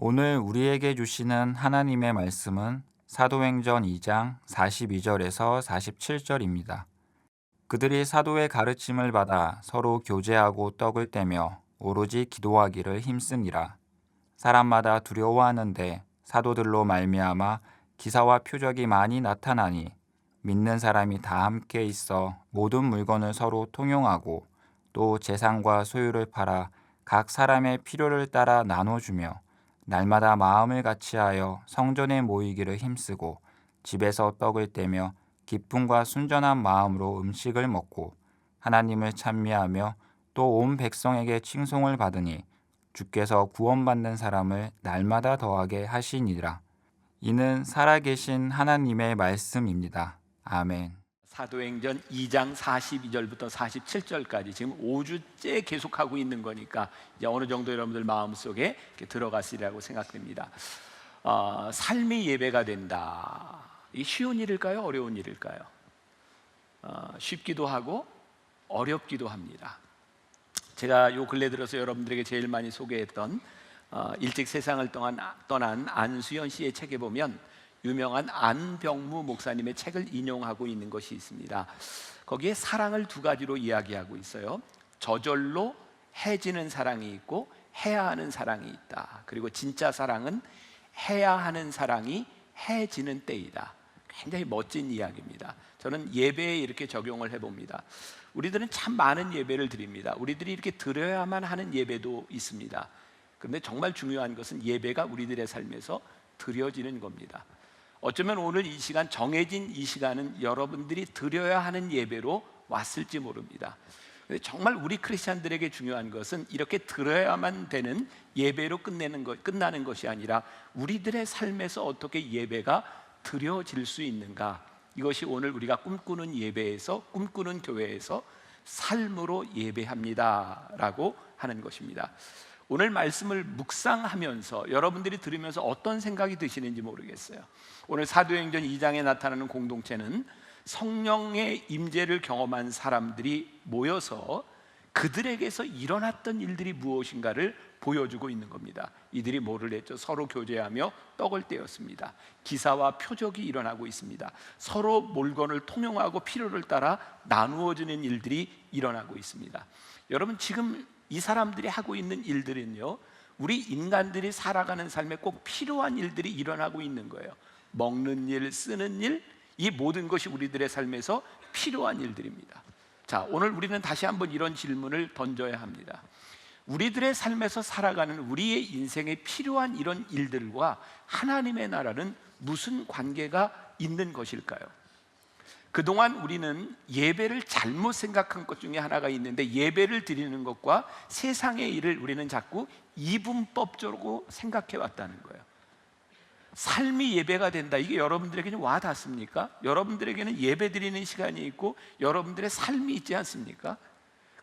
오늘 우리에게 주시는 하나님의 말씀은 사도행전 2장 42절에서 47절입니다. 그들이 사도의 가르침을 받아 서로 교제하고 떡을 떼며 오로지 기도하기를 힘쓰니라. 사람마다 두려워하는데 사도들로 말미암아 기사와 표적이 많이 나타나니 믿는 사람이 다 함께 있어 모든 물건을 서로 통용하고 또 재산과 소유를 팔아 각 사람의 필요를 따라 나눠주며 날마다 마음을 같이하여 성전에 모이기를 힘쓰고 집에서 떡을 떼며 기쁨과 순전한 마음으로 음식을 먹고 하나님을 찬미하며 또 온 백성에게 칭송을 받으니 주께서 구원받는 사람을 날마다 더하게 하시니라. 이는 살아계신 하나님의 말씀입니다. 아멘. 사도행전 2장 42절부터 47절까지 지금 5주째 계속하고 있는 거니까 이제 어느 정도 여러분들 마음속에 들어갔으리라고 생각됩니다. 삶이 예배가 된다. 이게 쉬운 일일까요? 어려운 일일까요? 쉽기도 하고 어렵기도 합니다. 제가 요 근래 들어서 여러분들에게 제일 많이 소개했던 일찍 세상을 떠난 안수연 씨의 책에 보면 유명한 안병무 목사님의 책을 인용하고 있는 것이 있습니다. 거기에 사랑을 두 가지로 이야기하고 있어요. 저절로 해지는 사랑이 있고 해야 하는 사랑이 있다. 그리고 진짜 사랑은 해야 하는 사랑이 해지는 때이다. 굉장히 멋진 이야기입니다. 저는 예배에 이렇게 적용을 해봅니다. 우리들은 참 많은 예배를 드립니다. 우리들이 이렇게 드려야만 하는 예배도 있습니다. 그런데 정말 중요한 것은 예배가 우리들의 삶에서 드려지는 겁니다. 어쩌면 오늘 이 시간, 정해진 이 시간은 여러분들이 드려야 하는 예배로 왔을지 모릅니다. 정말 우리 크리스찬들에게 중요한 것은 이렇게 드려야만 되는 예배로 끝나는 것이 아니라 우리들의 삶에서 어떻게 예배가 드려질 수 있는가, 이것이 오늘 우리가 꿈꾸는 예배에서, 꿈꾸는 교회에서 삶으로 예배합니다 라고 하는 것입니다. 오늘 말씀을 묵상하면서 여러분들이 들으면서 어떤 생각이 드시는지 모르겠어요. 오늘 사도행전 2장에 나타나는 공동체는 성령의 임재를 경험한 사람들이 모여서 그들에게서 일어났던 일들이 무엇인가를 보여주고 있는 겁니다. 이들이 뭐를 했죠? 서로 교제하며 떡을 떼었습니다. 기사와 표적이 일어나고 있습니다. 서로 물건을 통용하고 필요를 따라 나누어지는 일들이 일어나고 있습니다. 여러분, 지금 이 사람들이 하고 있는 일들은요, 우리 인간들이 살아가는 삶에 꼭 필요한 일들이 일어나고 있는 거예요. 먹는 일, 쓰는 일, 이 모든 것이 우리들의 삶에서 필요한 일들입니다. 자, 오늘 우리는 다시 한번 이런 질문을 던져야 합니다. 우리들의 삶에서 살아가는 우리의 인생에 필요한 이런 일들과 하나님의 나라는 무슨 관계가 있는 것일까요? 그동안 우리는 예배를 잘못 생각한 것 중에 하나가 있는데, 예배를 드리는 것과 세상의 일을 우리는 자꾸 이분법적으로 생각해 왔다는 거예요. 삶이 예배가 된다, 이게 여러분들에게는 와 닿습니까? 여러분들에게는 예배 드리는 시간이 있고 여러분들의 삶이 있지 않습니까?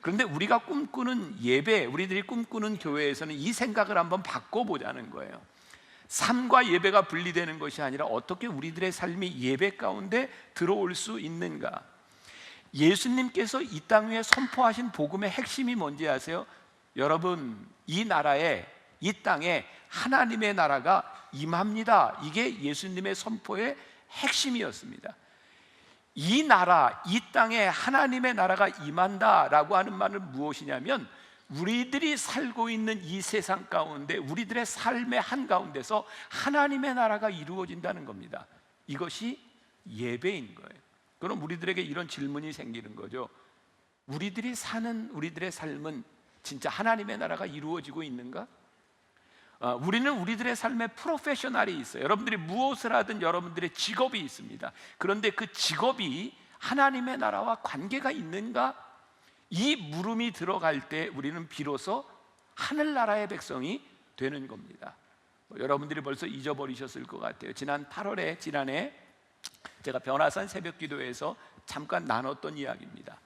그런데 우리가 꿈꾸는 예배, 우리들이 꿈꾸는 교회에서는 이 생각을 한번 바꿔보자는 거예요. 삶과 예배가 분리되는 것이 아니라 어떻게 우리들의 삶이 예배 가운데 들어올 수 있는가? 예수님께서 이 땅 위에 선포하신 복음의 핵심이 뭔지 아세요? 여러분, 이 나라에, 이 땅에 하나님의 나라가 임합니다. 이게 예수님의 선포의 핵심이었습니다. 이 나라, 이 땅에 하나님의 나라가 임한다라고 하는 말은 무엇이냐면, 우리들이 살고 있는 이 세상 가운데, 우리들의 삶의 한가운데서 하나님의 나라가 이루어진다는 겁니다. 이것이 예배인 거예요. 그럼 우리들에게 이런 질문이 생기는 거죠. 우리들이 사는 우리들의 삶은 진짜 하나님의 나라가 이루어지고 있는가? 우리는 우리들의 삶에 프로페셔널이 있어요. 여러분들이 무엇을 하든 여러분들의 직업이 있습니다. 그런데 그 직업이 하나님의 나라와 관계가 있는가? 이 물음이 들어갈 때 우리는 비로소 하늘나라의 백성이 되는 겁니다. 여러분들이 벌써 잊어버리셨을 것 같아요. 지난 8월에 지난해 제가 변화산 새벽기도에서 잠깐 나눴던 이야기입니다.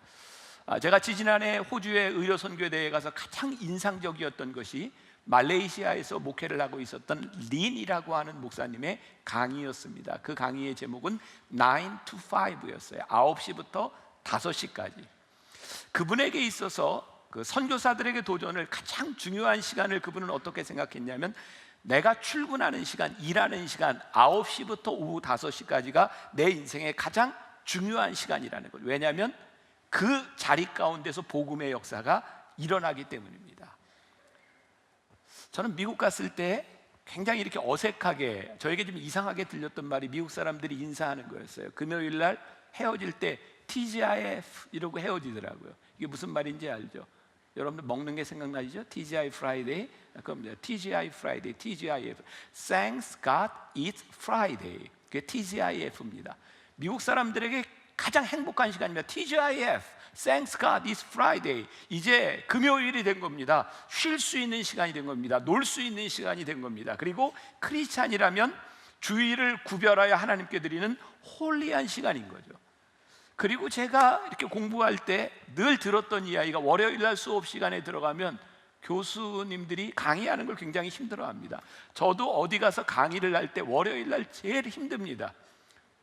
제가 지지난해 호주의 의료선교대회에 가서 가장 인상적이었던 것이 말레이시아에서 목회를 하고 있었던 린이라고 하는 목사님의 강의였습니다. 그 강의의 제목은 9 to 5였어요. 9시부터 5시까지. 그분에게 있어서 그 선교사들에게 도전을 가장 중요한 시간을 그분은 어떻게 생각했냐면 내가 출근하는 시간, 일하는 시간 9시부터 오후 5시까지가 내 인생의 가장 중요한 시간이라는 거죠. 왜냐하면 그 자리 가운데서 복음의 역사가 일어나기 때문입니다. 저는 미국 갔을 때 굉장히 이렇게 어색하게, 저에게 좀 이상하게 들렸던 말이 미국 사람들이 인사하는 거였어요. 금요일 날 헤어질 때 TGIF 이러고 헤어지더라고요. 이게 무슨 말인지 알죠? 여러분들 먹는 게 생각나시죠? TGI Friday. 그럼 TGI Friday, TGIF. Thanks God it's Friday. 그게 TGIF입니다. 미국 사람들에게 가장 행복한 시간입니다. TGIF. Thanks God it's Friday. 이제 금요일이 된 겁니다. 쉴 수 있는 시간이 된 겁니다. 놀 수 있는 시간이 된 겁니다. 그리고 크리스찬이라면 주일을 구별하여 하나님께 드리는 홀리한 시간인 거죠. 그리고 제가 이렇게 공부할 때 늘 들었던 이야기가, 월요일 날 수업 시간에 들어가면 교수님들이 강의하는 걸 굉장히 힘들어합니다. 저도 어디 가서 강의를 할 때 월요일 날 제일 힘듭니다.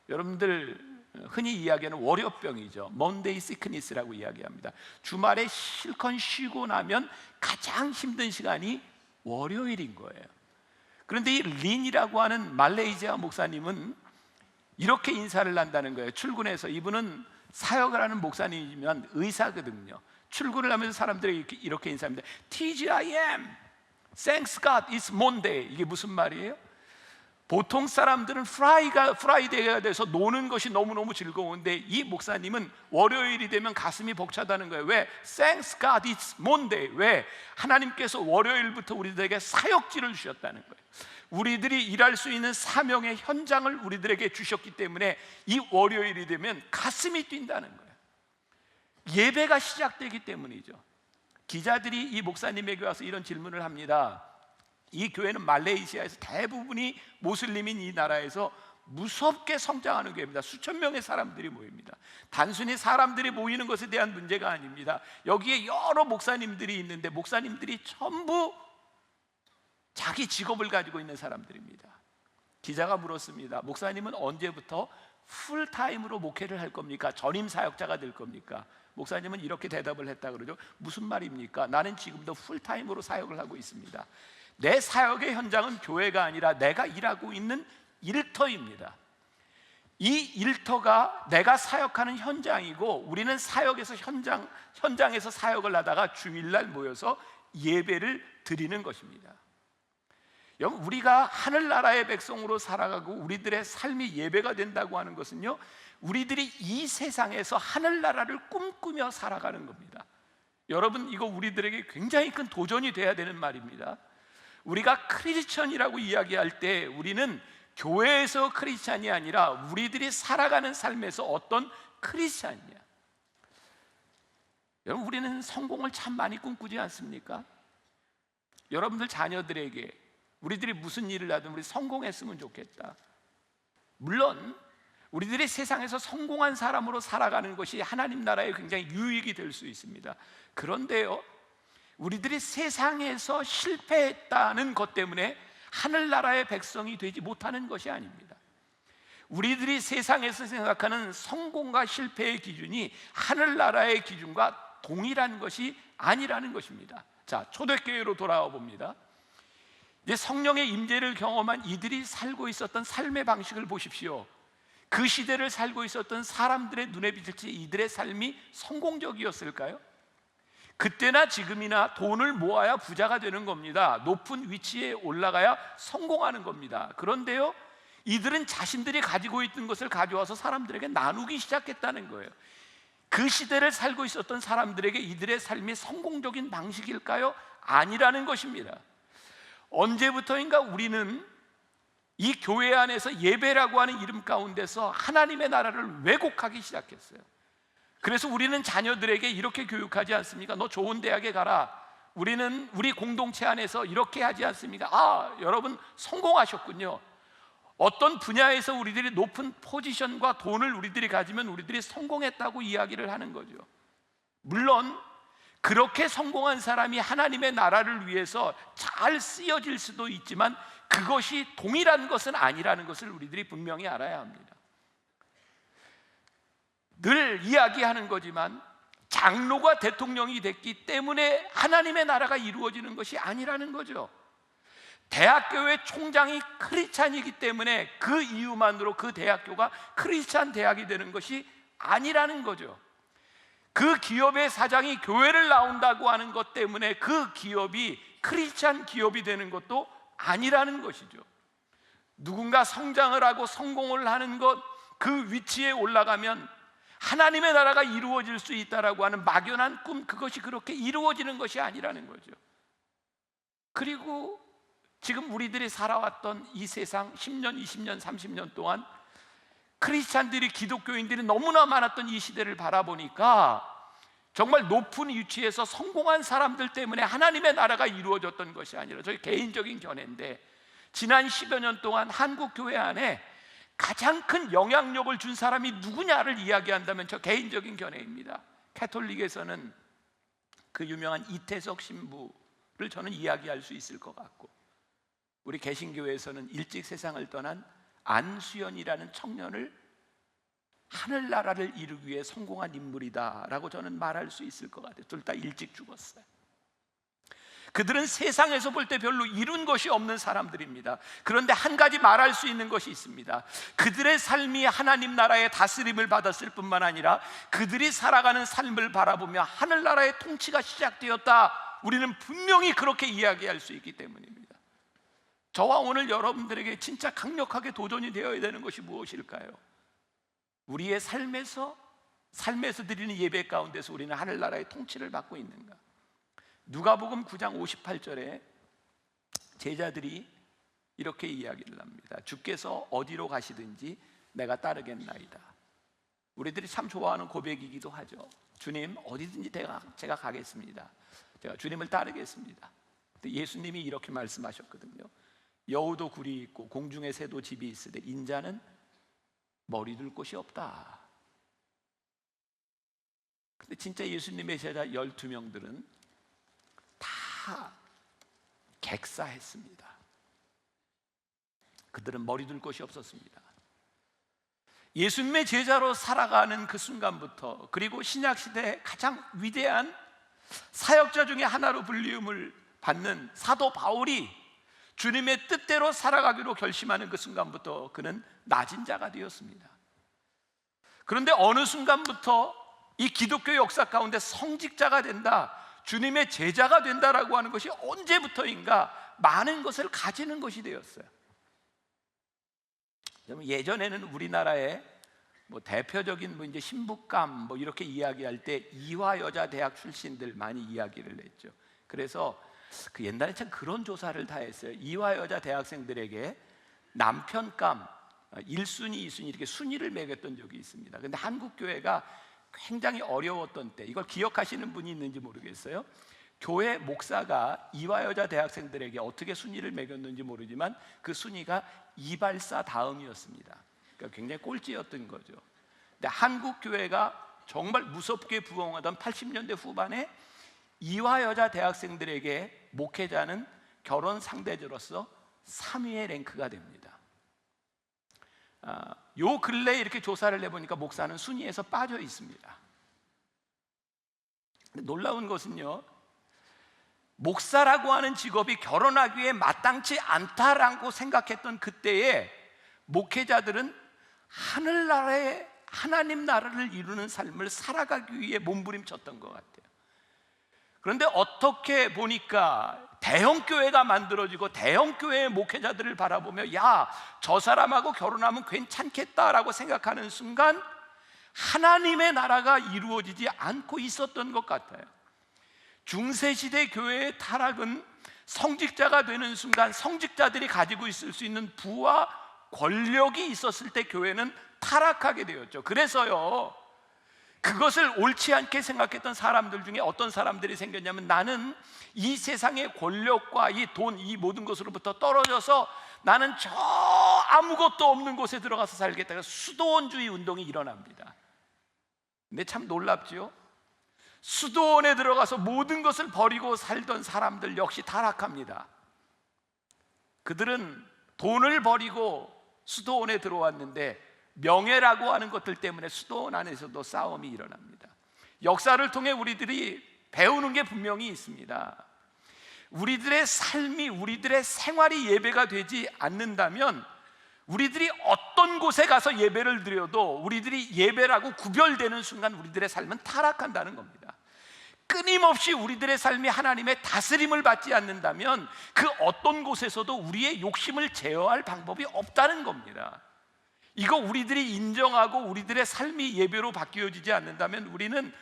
여러분들 흔히 이야기하는 월요병이죠. Monday sickness라고 이야기합니다. 주말에 실컷 쉬고 나면 가장 힘든 시간이 월요일인 거예요. 그런데 이 린이라고 하는 말레이시아 목사님은 이렇게 인사를 한다는 거예요. 출근해서, 이분은 사역을 하는 목사님이지만 의사거든요. 출근을 하면서 사람들에게 이렇게 인사합니다. TGIM, Thanks God it's Monday. 이게 무슨 말이에요? 보통 사람들은 프라이데이가 돼서 노는 것이 너무너무 즐거운데, 이 목사님은 월요일이 되면 가슴이 벅차다는 거예요. 왜? Thanks God it's Monday. 왜? 하나님께서 월요일부터 우리들에게 사역지를 주셨다는 거예요. 우리들이 일할 수 있는 사명의 현장을 우리들에게 주셨기 때문에 이 월요일이 되면 가슴이 뛴다는 거예요. 예배가 시작되기 때문이죠. 기자들이 이 목사님에게 와서 이런 질문을 합니다. 이 교회는 말레이시아에서 대부분이 모슬림인 이 나라에서 무섭게 성장하는 교회입니다. 수천 명의 사람들이 모입니다. 단순히 사람들이 모이는 것에 대한 문제가 아닙니다. 여기에 여러 목사님들이 있는데 목사님들이 전부 자기 직업을 가지고 있는 사람들입니다. 기자가 물었습니다. 목사님은 언제부터 풀타임으로 목회를 할 겁니까? 전임 사역자가 될 겁니까? 목사님은 이렇게 대답을 했다 그러죠. 무슨 말입니까? 나는 지금도 풀타임으로 사역을 하고 있습니다. 내 사역의 현장은 교회가 아니라 내가 일하고 있는 일터입니다. 이 일터가 내가 사역하는 현장이고, 우리는 사역에서 현장에서 사역을 하다가 주일날 모여서 예배를 드리는 것입니다. 여러분, 우리가 하늘나라의 백성으로 살아가고 우리들의 삶이 예배가 된다고 하는 것은요, 우리들이 이 세상에서 하늘나라를 꿈꾸며 살아가는 겁니다. 여러분, 이거 우리들에게 굉장히 큰 도전이 돼야 되는 말입니다. 우리가 크리스천이라고 이야기할 때 우리는 교회에서 크리스천이 아니라 우리들이 살아가는 삶에서 어떤 크리스천이냐. 여러분, 우리는 성공을 참 많이 꿈꾸지 않습니까? 여러분들 자녀들에게 우리들이 무슨 일을 하든 우리 성공했으면 좋겠다. 물론 우리들이 세상에서 성공한 사람으로 살아가는 것이 하나님 나라에 굉장히 유익이 될 수 있습니다. 그런데요, 우리들이 세상에서 실패했다는 것 때문에 하늘나라의 백성이 되지 못하는 것이 아닙니다. 우리들이 세상에서 생각하는 성공과 실패의 기준이 하늘나라의 기준과 동일한 것이 아니라는 것입니다. 자, 초대교회로 돌아와 봅니다. 이제 성령의 임재를 경험한 이들이 살고 있었던 삶의 방식을 보십시오. 그 시대를 살고 있었던 사람들의 눈에 비칠지 이들의 삶이 성공적이었을까요? 그때나 지금이나 돈을 모아야 부자가 되는 겁니다. 높은 위치에 올라가야 성공하는 겁니다. 그런데요, 이들은 자신들이 가지고 있던 것을 가져와서 사람들에게 나누기 시작했다는 거예요. 그 시대를 살고 있었던 사람들에게 이들의 삶이 성공적인 방식일까요? 아니라는 것입니다. 언제부터인가 우리는 이 교회 안에서 예배라고 하는 이름 가운데서 하나님의 나라를 왜곡하기 시작했어요. 그래서 우리는 자녀들에게 이렇게 교육하지 않습니까? 너 좋은 대학에 가라. 우리는 우리 공동체 안에서 이렇게 하지 않습니까? 아, 여러분 성공하셨군요. 어떤 분야에서 우리들이 높은 포지션과 돈을 우리들이 가지면 우리들이 성공했다고 이야기를 하는 거죠. 물론 그렇게 성공한 사람이 하나님의 나라를 위해서 잘 쓰여질 수도 있지만 그것이 동일한 것은 아니라는 것을 우리들이 분명히 알아야 합니다. 늘 이야기하는 거지만 장로가 대통령이 됐기 때문에 하나님의 나라가 이루어지는 것이 아니라는 거죠. 대학교의 총장이 크리스찬이기 때문에 그 이유만으로 그 대학교가 크리스찬 대학이 되는 것이 아니라는 거죠. 그 기업의 사장이 교회를 나온다고 하는 것 때문에 그 기업이 크리스찬 기업이 되는 것도 아니라는 것이죠. 누군가 성장을 하고 성공을 하는 것, 그 위치에 올라가면 하나님의 나라가 이루어질 수 있다라고 하는 막연한 꿈, 그것이 그렇게 이루어지는 것이 아니라는 거죠. 그리고 지금 우리들이 살아왔던 이 세상 10년, 20년, 30년 동안 크리스찬들이, 기독교인들이 너무나 많았던 이 시대를 바라보니까 정말 높은 위치에서 성공한 사람들 때문에 하나님의 나라가 이루어졌던 것이 아니라, 저희 개인적인 견해인데, 지난 10여 년 동안 한국 교회 안에 가장 큰 영향력을 준 사람이 누구냐를 이야기한다면 저 개인적인 견해입니다. 캐톨릭에서는 그 유명한 이태석 신부를 저는 이야기할 수 있을 것 같고, 우리 개신교에서는 일찍 세상을 떠난 안수연이라는 청년을 하늘나라를 이루기 위해 성공한 인물이다라고 저는 말할 수 있을 것 같아요. 둘 다 일찍 죽었어요. 그들은 세상에서 볼 때 별로 이룬 것이 없는 사람들입니다. 그런데 한 가지 말할 수 있는 것이 있습니다. 그들의 삶이 하나님 나라의 다스림을 받았을 뿐만 아니라 그들이 살아가는 삶을 바라보며 하늘나라의 통치가 시작되었다, 우리는 분명히 그렇게 이야기할 수 있기 때문입니다. 저와 오늘 여러분들에게 진짜 강력하게 도전이 되어야 되는 것이 무엇일까요? 우리의 삶에서 드리는 예배 가운데서 우리는 하늘나라의 통치를 받고 있는가? 누가복음 9장 58절에 제자들이 이렇게 이야기를 합니다. 주께서 어디로 가시든지 내가 따르겠나이다. 우리들이 참 좋아하는 고백이기도 하죠. 주님, 어디든지 제가 가겠습니다. 제가 주님을 따르겠습니다. 근데 예수님이 이렇게 말씀하셨거든요. 여우도 굴이 있고 공중의 새도 집이 있으되 인자는 머리 둘 곳이 없다. 근데 진짜 예수님의 제자 12명들은 다 객사했습니다. 그들은 머리 둘 곳이 없었습니다. 예수님의 제자로 살아가는 그 순간부터, 그리고 신약시대의 가장 위대한 사역자 중에 하나로 불리움을 받는 사도 바울이 주님의 뜻대로 살아가기로 결심하는 그 순간부터 그는 낮은 자가 되었습니다. 그런데 어느 순간부터 이 기독교 역사 가운데 성직자가 된다, 주님의 제자가 된다라고 하는 것이 언제부터인가 많은 것을 가지는 것이 되었어요. 예전에는 우리나라의 대표적인 이제 신부감 이렇게 이야기할 때 이화여자 대학 출신들 많이 이야기를 했죠. 그래서 그 옛날에 참 그런 조사를 다 했어요. 이화여자 대학생들에게 남편감 1순위, 2순위 이렇게 순위를 매겼던 적이 있습니다. 근데 한국 교회가 굉장히 어려웠던 때, 이걸 기억하시는 분이 있는지 모르겠어요. 교회 목사가 이화여자 대학생들에게 어떻게 순위를 매겼는지 모르지만 그 순위가 이발사 다음이었습니다. 그러니까 굉장히 꼴찌였던 거죠. 근데 한국 교회가 정말 무섭게 부흥하던 80년대 후반에 이화여자 대학생들에게 목회자는 결혼 상대자로서 3위의 랭크가 됩니다. 요 근래에 이렇게 조사를 해보니까 목사는 순위에서 빠져 있습니다. 놀라운 것은요, 목사라고 하는 직업이 결혼하기에 마땅치 않다라고 생각했던 그때에 목회자들은 하늘나라의 하나님 나라를 이루는 삶을 살아가기 위해 몸부림쳤던 것 같아요. 그런데 어떻게 보니까 대형교회가 만들어지고 대형교회의 목회자들을 바라보며 야, 저 사람하고 결혼하면 괜찮겠다라고 생각하는 순간 하나님의 나라가 이루어지지 않고 있었던 것 같아요. 중세시대 교회의 타락은 성직자가 되는 순간 성직자들이 가지고 있을 수 있는 부와 권력이 있었을 때 교회는 타락하게 되었죠. 그래서요, 그것을 옳지 않게 생각했던 사람들 중에 어떤 사람들이 생겼냐면, 나는 이 세상의 권력과 이 돈, 이 모든 것으로부터 떨어져서 나는 저 아무것도 없는 곳에 들어가서 살겠다. 수도원주의 운동이 일어납니다. 근데 참 놀랍지요? 수도원에 들어가서 모든 것을 버리고 살던 사람들 역시 타락합니다. 그들은 돈을 버리고 수도원에 들어왔는데 명예라고 하는 것들 때문에 수도원 안에서도 싸움이 일어납니다. 역사를 통해 우리들이 배우는 게 분명히 있습니다. 우리들의 삶이, 우리들의 생활이 예배가 되지 않는다면 우리들이 어떤 곳에 가서 예배를 드려도 우리들이 예배라고 구별되는 순간 우리들의 삶은 타락한다는 겁니다. 끊임없이 우리들의 삶이 하나님의 다스림을 받지 않는다면 그 어떤 곳에서도 우리의 욕심을 제어할 방법이 없다는 겁니다. 이거 우리들이 인정하고 우리들의 삶이 예배로 바뀌어지지 않는다면 우리는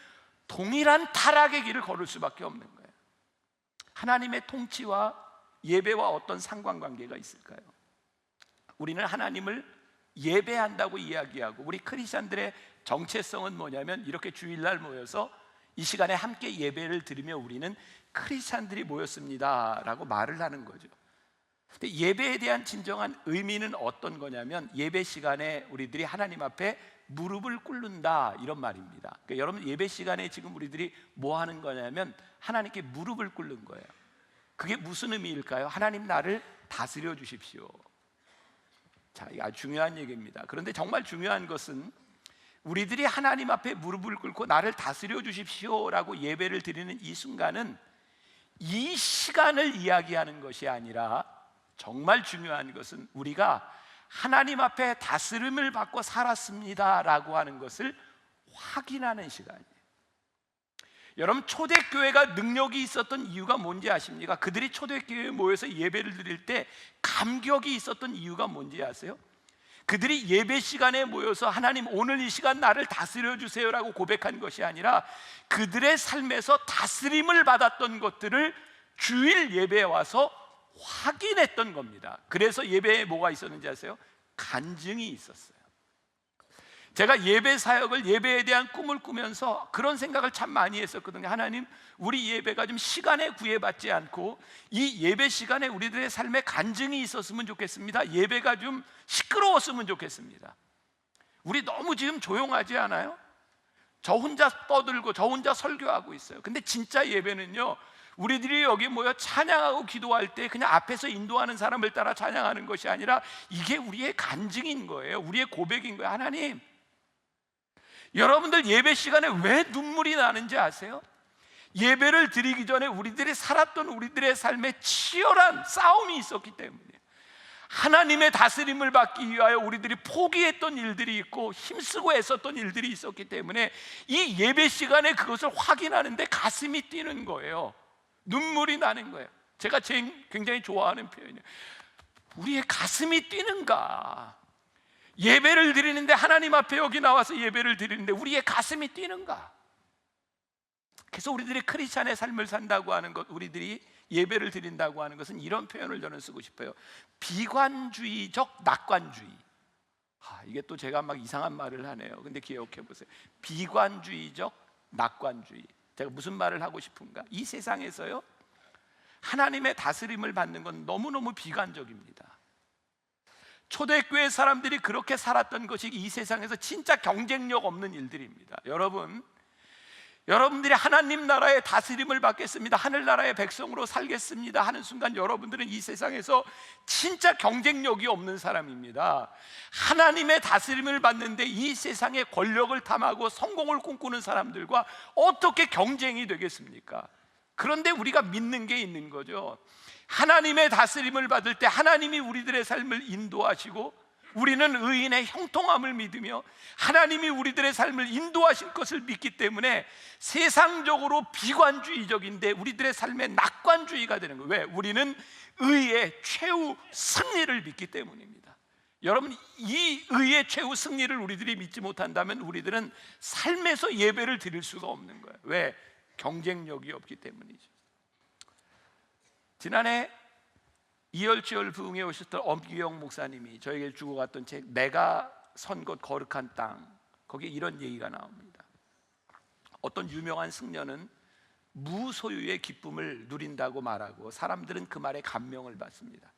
동일한 타락의 길을 걸을 수밖에 없는 거예요. 하나님의 통치와 예배와 어떤 상관관계가 있을까요? 우리는 하나님을 예배한다고 이야기하고, 우리 크리스찬들의 정체성은 뭐냐면 이렇게 주일날 모여서 이 시간에 함께 예배를 드리며 우리는 크리스찬들이 모였습니다 라고 말을 하는 거죠. 근데 예배에 대한 진정한 의미는 어떤 거냐면 예배 시간에 우리들이 하나님 앞에 무릎을 꿇는다, 이런 말입니다. 그러니까 여러분, 예배 시간에 지금 우리들이 뭐 하는 거냐면 하나님께 무릎을 꿇는 거예요. 그게 무슨 의미일까요? 하나님, 나를 다스려 주십시오. 자, 이거 아주 중요한 얘기입니다. 그런데 정말 중요한 것은 우리들이 하나님 앞에 무릎을 꿇고 나를 다스려 주십시오 라고 예배를 드리는 이 순간은 이 시간을 이야기하는 것이 아니라 정말 중요한 것은 우리가 하나님 앞에 다스림을 받고 살았습니다 라고 하는 것을 확인하는 시간이에요. 여러분, 초대교회가 능력이 있었던 이유가 뭔지 아십니까? 그들이 초대교회에 모여서 예배를 드릴 때 감격이 있었던 이유가 뭔지 아세요? 그들이 예배 시간에 모여서 하나님, 오늘 이 시간 나를 다스려 주세요라고 고백한 것이 아니라 그들의 삶에서 다스림을 받았던 것들을 주일 예배에 와서 확인했던 겁니다. 그래서 예배에 뭐가 있었는지 아세요? 간증이 있었어요. 제가 예배 사역을, 예배에 대한 꿈을 꾸면서 그런 생각을 참 많이 했었거든요. 하나님, 우리 예배가 좀 시간에 구애받지 않고 이 예배 시간에 우리들의 삶에 간증이 있었으면 좋겠습니다. 예배가 좀 시끄러웠으면 좋겠습니다. 우리 너무 지금 조용하지 않아요? 저 혼자 떠들고 저 혼자 설교하고 있어요. 근데 진짜 예배는요, 우리들이 여기 모여 찬양하고 기도할 때 그냥 앞에서 인도하는 사람을 따라 찬양하는 것이 아니라 이게 우리의 간증인 거예요. 우리의 고백인 거예요. 하나님, 여러분들 예배 시간에 왜 눈물이 나는지 아세요? 예배를 드리기 전에 우리들이 살았던 우리들의 삶에 치열한 싸움이 있었기 때문이에요. 하나님의 다스림을 받기 위하여 우리들이 포기했던 일들이 있고 힘쓰고 애썼던 일들이 있었기 때문에 이 예배 시간에 그것을 확인하는데 가슴이 뛰는 거예요. 눈물이 나는 거예요. 제가 굉장히 좋아하는 표현이에요. 우리의 가슴이 뛰는가? 예배를 드리는데, 하나님 앞에 여기 나와서 예배를 드리는데 우리의 가슴이 뛰는가? 그래서 우리들이 크리스찬의 삶을 산다고 하는 것, 우리들이 예배를 드린다고 하는 것은 이런 표현을 저는 쓰고 싶어요. 비관주의적 낙관주의. 이게 또 제가 막 이상한 말을 하네요. 근데 기억해 보세요. 비관주의적 낙관주의. 제가 무슨 말을 하고 싶은가? 이 세상에서요, 하나님의 다스림을 받는 건 너무너무 비관적입니다. 초대교회 사람들이 그렇게 살았던 것이 이 세상에서 진짜 경쟁력 없는 일들입니다. 여러분들이 하나님 나라의 다스림을 받겠습니다, 하늘나라의 백성으로 살겠습니다 하는 순간 여러분들은 이 세상에서 진짜 경쟁력이 없는 사람입니다. 하나님의 다스림을 받는데 이 세상의 권력을 탐하고 성공을 꿈꾸는 사람들과 어떻게 경쟁이 되겠습니까? 그런데 우리가 믿는 게 있는 거죠. 하나님의 다스림을 받을 때 하나님이 우리들의 삶을 인도하시고 우리는 의인의 형통함을 믿으며 하나님이 우리들의 삶을 인도하실 것을 믿기 때문에 세상적으로 비관주의적인데 우리들의 삶의 낙관주의가 되는 거예요. 왜? 우리는 의의 최후 승리를 믿기 때문입니다. 여러분, 이 의의 최후 승리를 우리들이 믿지 못한다면 우리들은 삶에서 예배를 드릴 수가 없는 거예요. 왜? 경쟁력이 없기 때문이죠. 지난해 이열치열 부흥에 오셨던 엄기영 목사님이 저에게 주고 갔던 책, 내가 선 곳 거룩한 땅, 거기에 이런 얘기가 나옵니다. 어떤 유명한 승려는 무소유의 기쁨을 누린다고 말하고 사람들은 그 말에 감명을 받습니다.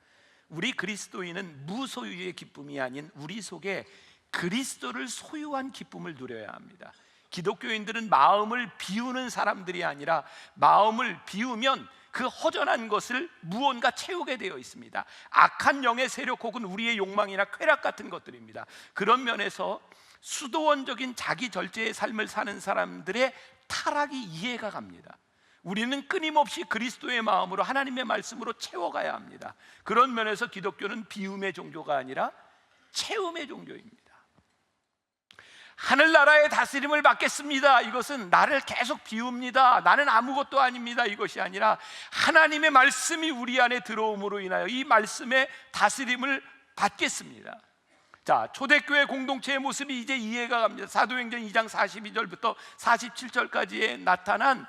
우리 그리스도인은 무소유의 기쁨이 아닌 우리 속에 그리스도를 소유한 기쁨을 누려야 합니다. 기독교인들은 마음을 비우는 사람들이 아니라 마음을 비우면 그 허전한 것을 무언가 채우게 되어 있습니다. 악한 영의 세력 혹은 우리의 욕망이나 쾌락 같은 것들입니다. 그런 면에서 수도원적인 자기 절제의 삶을 사는 사람들의 타락이 이해가 갑니다. 우리는 끊임없이 그리스도의 마음으로 하나님의 말씀으로 채워가야 합니다. 그런 면에서 기독교는 비움의 종교가 아니라 채움의 종교입니다. 하늘나라의 다스림을 받겠습니다. 이것은 나를 계속 비웁니다. 나는 아무것도 아닙니다. 이것이 아니라 하나님의 말씀이 우리 안에 들어옴으로 인하여 이 말씀의 다스림을 받겠습니다. 자, 초대교회 공동체의 모습이 이제 이해가 갑니다. 사도행전 2장 42절부터 47절까지에 나타난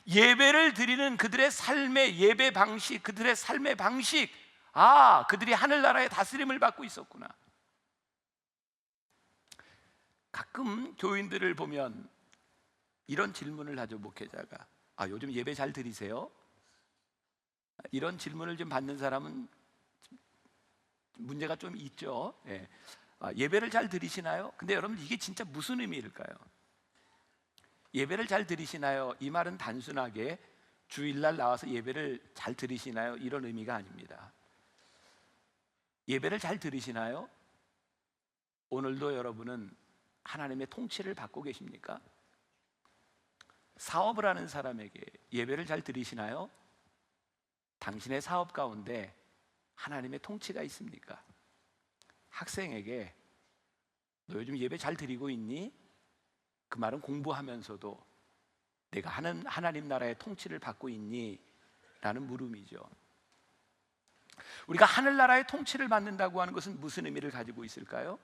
예배를 드리는 그들의 삶의 예배 방식, 그들의 삶의 방식, 그들이 하늘나라의 다스림을 받고 있었구나. 가끔 교인들을 보면 이런 질문을 하죠. 목회자가 요즘 예배 잘 드리세요? 이런 질문을 좀 받는 사람은 문제가 좀 있죠. 예배를 잘 드리시나요? 근데 여러분, 이게 진짜 무슨 의미일까요? 예배를 잘 드리시나요? 이 말은 단순하게 주일날 나와서 예배를 잘 드리시나요? 이런 의미가 아닙니다. 예배를 잘 드리시나요? 오늘도 여러분은 하나님의 통치를 받고 계십니까? 사업을 하는 사람에게 예배를 잘 드리시나요? 당신의 사업 가운데 하나님의 통치가 있습니까? 학생에게 너 요즘 예배 잘 드리고 있니? 그 말은 공부하면서도 내가 하나님 나라의 통치를 받고 있니? 라는 물음이죠. 우리가 하늘나라의 통치를 받는다고 하는 것은 무슨 의미를 가지고 있을까요?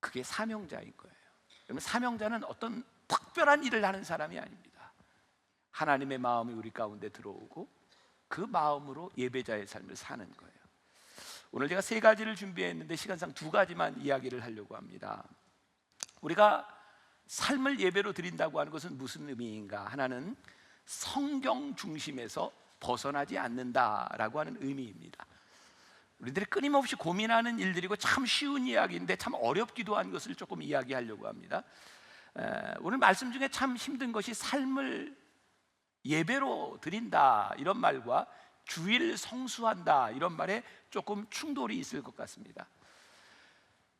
그게 사명자인 거예요. 그러면 사명자는 어떤 특별한 일을 하는 사람이 아닙니다. 하나님의 마음이 우리 가운데 들어오고 그 마음으로 예배자의 삶을 사는 거예요. 오늘 제가 3가지를 준비했는데 시간상 2가지만 이야기를 하려고 합니다. 우리가 삶을 예배로 드린다고 하는 것은 무슨 의미인가? 하나는 성경 중심에서 벗어나지 않는다라고 하는 의미입니다. 우리들이 끊임없이 고민하는 일들이고 참 쉬운 이야기인데 참 어렵기도 한 것을 조금 이야기하려고 합니다. 오늘 말씀 중에 참 힘든 것이 삶을 예배로 드린다 이런 말과 주일 성수한다 이런 말에 조금 충돌이 있을 것 같습니다.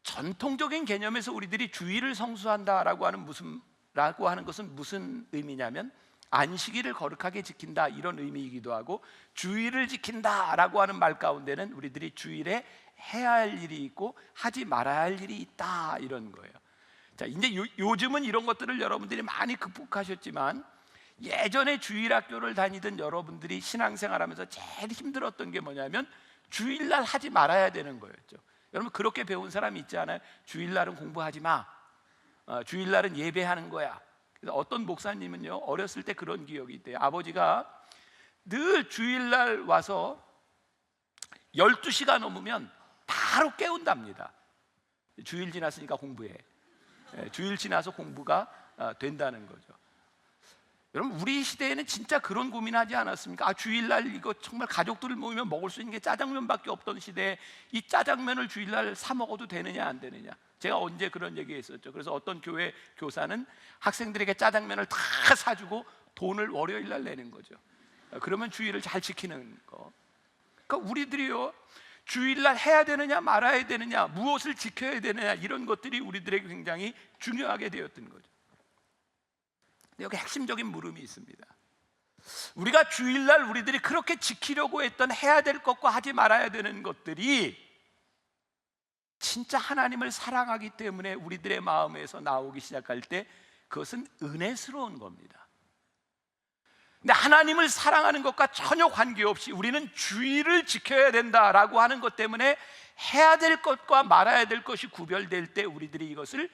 전통적인 개념에서 우리들이 주일을 성수한다라고 하는 것은 무슨 의미냐면 안식일을 거룩하게 지킨다 이런 의미이기도 하고, 주일을 지킨다라고 하는 말 가운데는 우리들이 주일에 해야 할 일이 있고 하지 말아야 할 일이 있다 이런 거예요. 자, 이제 요즘은 이런 것들을 여러분들이 많이 극복하셨지만 예전에 주일학교를 다니던 여러분들이 신앙생활하면서 제일 힘들었던 게 뭐냐면 주일날 하지 말아야 되는 거였죠. 여러분 그렇게 배운 사람이 있지 않아요? 주일날은 공부하지 마. 주일날은 예배하는 거야. 그래서 어떤 목사님은요 어렸을 때 그런 기억이 있대요. 아버지가 늘 주일날 와서 12시가 넘으면 바로 깨운답니다. 주일 지났으니까 공부해. 주일 지나서 공부가 된다는 거죠. 여러분 우리 시대에는 진짜 그런 고민하지 않았습니까? 주일날 이거 정말 가족들을 모이면 먹을 수 있는 게 짜장면밖에 없던 시대에 이 짜장면을 주일날 사 먹어도 되느냐 안 되느냐. 제가 언제 그런 얘기 했었죠. 그래서 어떤 교회 교사는 학생들에게 짜장면을 다 사주고 돈을 월요일날 내는 거죠. 그러면 주일을 잘 지키는 거. 그러니까 우리들이요 주일날 해야 되느냐 말아야 되느냐, 무엇을 지켜야 되느냐, 이런 것들이 우리들에게 굉장히 중요하게 되었던 거죠. 여기 핵심적인 물음이 있습니다. 우리가 주일날 우리들이 그렇게 지키려고 했던 해야 될 것과 하지 말아야 되는 것들이 진짜 하나님을 사랑하기 때문에 우리들의 마음에서 나오기 시작할 때 그것은 은혜스러운 겁니다. 근데 하나님을 사랑하는 것과 전혀 관계없이 우리는 주일을 지켜야 된다라고 하는 것 때문에 해야 될 것과 말아야 될 것이 구별될 때 우리들이 이것을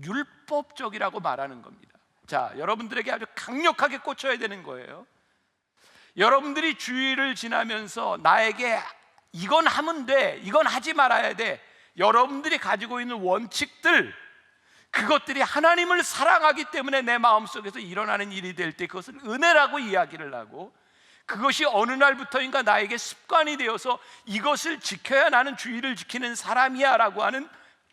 율법적이라고 말하는 겁니다. 자, 여러분들에게 아주 강력하게 꽂혀야 되는 거예요. 여러분들이 주일을 지나면서 나에게 이건 하면 돼, 이건 하지 말아야 돼, 여러분들이 가지고 있는 원칙들, 그것들이 하나님을 사랑하기 때문에 내 마음속에서 일어나는 일이 될 때 그것을 은혜라고 이야기를 하고, 그것이 어느 날부터인가 나에게 습관이 되어서 이것을 지켜야 나는 주일을 지키는 사람이야 라고 하는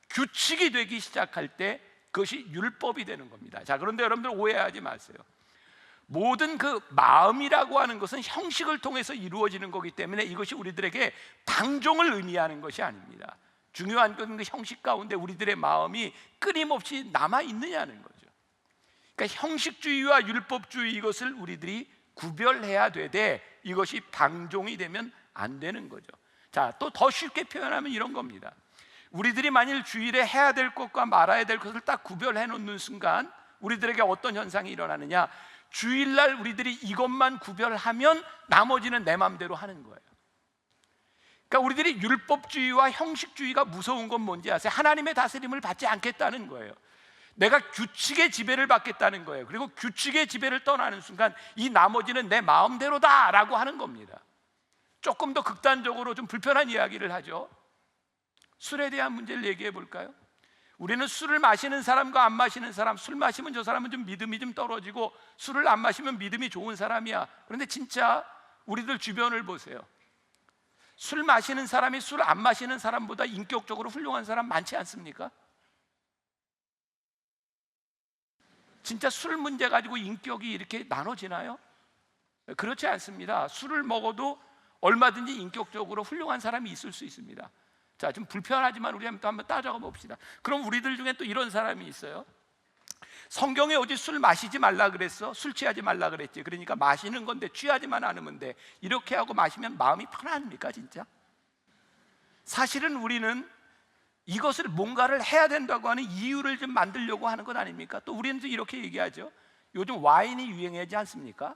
규칙이 되기 시작할 때 그것이 율법이 되는 겁니다. 자, 그런데 여러분들 오해하지 마세요. 모든 그 마음이라고 하는 것은 형식을 통해서 이루어지는 거기 때문에 이것이 우리들에게 방종을 의미하는 것이 아닙니다. 중요한 것은 그 형식 가운데 우리들의 마음이 끊임없이 남아 있느냐는 거죠. 그러니까 형식주의와 율법주의, 이것을 우리들이 구별해야 되되 이것이 방종이 되면 안 되는 거죠. 자, 또 더 쉽게 표현하면 이런 겁니다. 우리들이 만일 주일에 해야 될 것과 말아야 될 것을 딱 구별해 놓는 순간 우리들에게 어떤 현상이 일어나느냐, 주일날 우리들이 이것만 구별하면 나머지는 내 마음대로 하는 거예요. 그러니까 우리들이 율법주의와 형식주의가 무서운 건 뭔지 아세요? 하나님의 다스림을 받지 않겠다는 거예요. 내가 규칙의 지배를 받겠다는 거예요. 그리고 규칙의 지배를 떠나는 순간 이 나머지는 내 마음대로다 라고 하는 겁니다. 조금 더 극단적으로 좀 불편한 이야기를 하죠. 술에 대한 문제를 얘기해 볼까요? 우리는 술을 마시는 사람과 안 마시는 사람, 술 마시면 저 사람은 좀 믿음이 좀 떨어지고 술을 안 마시면 믿음이 좋은 사람이야. 그런데 진짜 우리들 주변을 보세요. 술 마시는 사람이 술 안 마시는 사람보다 인격적으로 훌륭한 사람 많지 않습니까? 진짜 술 문제 가지고 인격이 이렇게 나눠지나요? 그렇지 않습니다. 술을 먹어도 얼마든지 인격적으로 훌륭한 사람이 있을 수 있습니다. 자, 좀 불편하지만 우리 한번 따져가 봅시다. 그럼 우리들 중에 또 이런 사람이 있어요. 성경에 어디 술 마시지 말라 그랬어? 술 취하지 말라 그랬지. 그러니까 마시는 건데 취하지만 않으면 돼. 이렇게 하고 마시면 마음이 편합니까 진짜? 사실은 우리는 이것을 뭔가를 해야 된다고 하는 이유를 좀 만들려고 하는 것 아닙니까? 또 우리는 또 이렇게 얘기하죠. 요즘 와인이 유행하지 않습니까?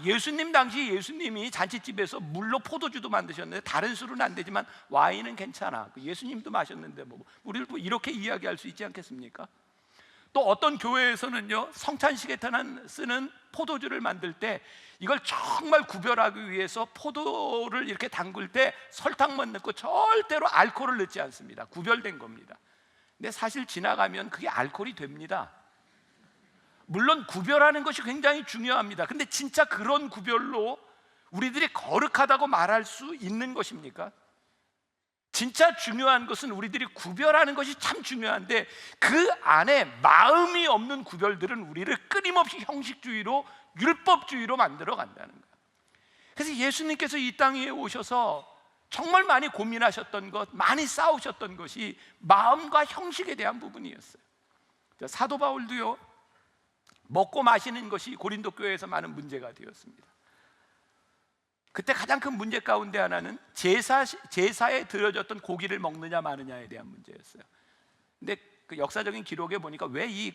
예수님 당시 예수님이 잔치집에서 물로 포도주도 만드셨는데 다른 술은 안 되지만 와인은 괜찮아. 예수님도 마셨는데 우리를 또 이렇게 이야기할 수 있지 않겠습니까? 또 어떤 교회에서는요, 성찬식에 쓰는 포도주를 만들 때 이걸 정말 구별하기 위해서 포도를 이렇게 담글 때 설탕만 넣고 절대로 알코올을 넣지 않습니다. 구별된 겁니다. 근데 사실 지나가면 그게 알코올이 됩니다. 물론 구별하는 것이 굉장히 중요합니다. 근데 진짜 그런 구별로 우리들이 거룩하다고 말할 수 있는 것입니까? 진짜 중요한 것은 우리들이 구별하는 것이 참 중요한데 그 안에 마음이 없는 구별들은 우리를 끊임없이 형식주의로, 율법주의로 만들어 간다는 거예요. 그래서 예수님께서 이 땅에 오셔서 정말 많이 고민하셨던 것, 많이 싸우셨던 것이 마음과 형식에 대한 부분이었어요. 사도 바울도요, 먹고 마시는 것이 고린도 교회에서 많은 문제가 되었습니다. 그때 가장 큰 문제 가운데 하나는 제사에 드려졌던 고기를 먹느냐 마느냐에 대한 문제였어요. 근데 그 역사적인 기록에 보니까 왜 이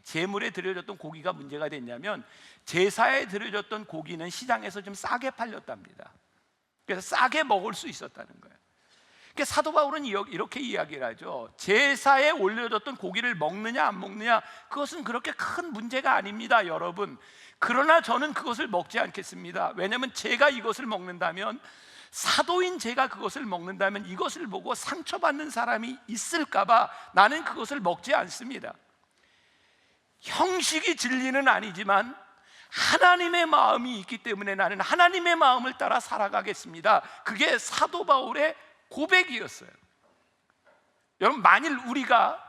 제물에 드려졌던 고기가 문제가 됐냐면 제사에 드려졌던 고기는 시장에서 좀 싸게 팔렸답니다. 그래서 싸게 먹을 수 있었다는 거예요. 그러니까 사도 바울은 이렇게 이야기를 하죠. 제사에 올려졌던 고기를 먹느냐 안 먹느냐 그것은 그렇게 큰 문제가 아닙니다, 여러분. 그러나 저는 그것을 먹지 않겠습니다. 왜냐하면 제가 이것을 먹는다면, 사도인 제가 그것을 먹는다면 이것을 보고 상처받는 사람이 있을까 봐 나는 그것을 먹지 않습니다. 형식이 진리는 아니지만 하나님의 마음이 있기 때문에 나는 하나님의 마음을 따라 살아가겠습니다. 그게 사도 바울의 고백이었어요. 여러분, 만일 우리가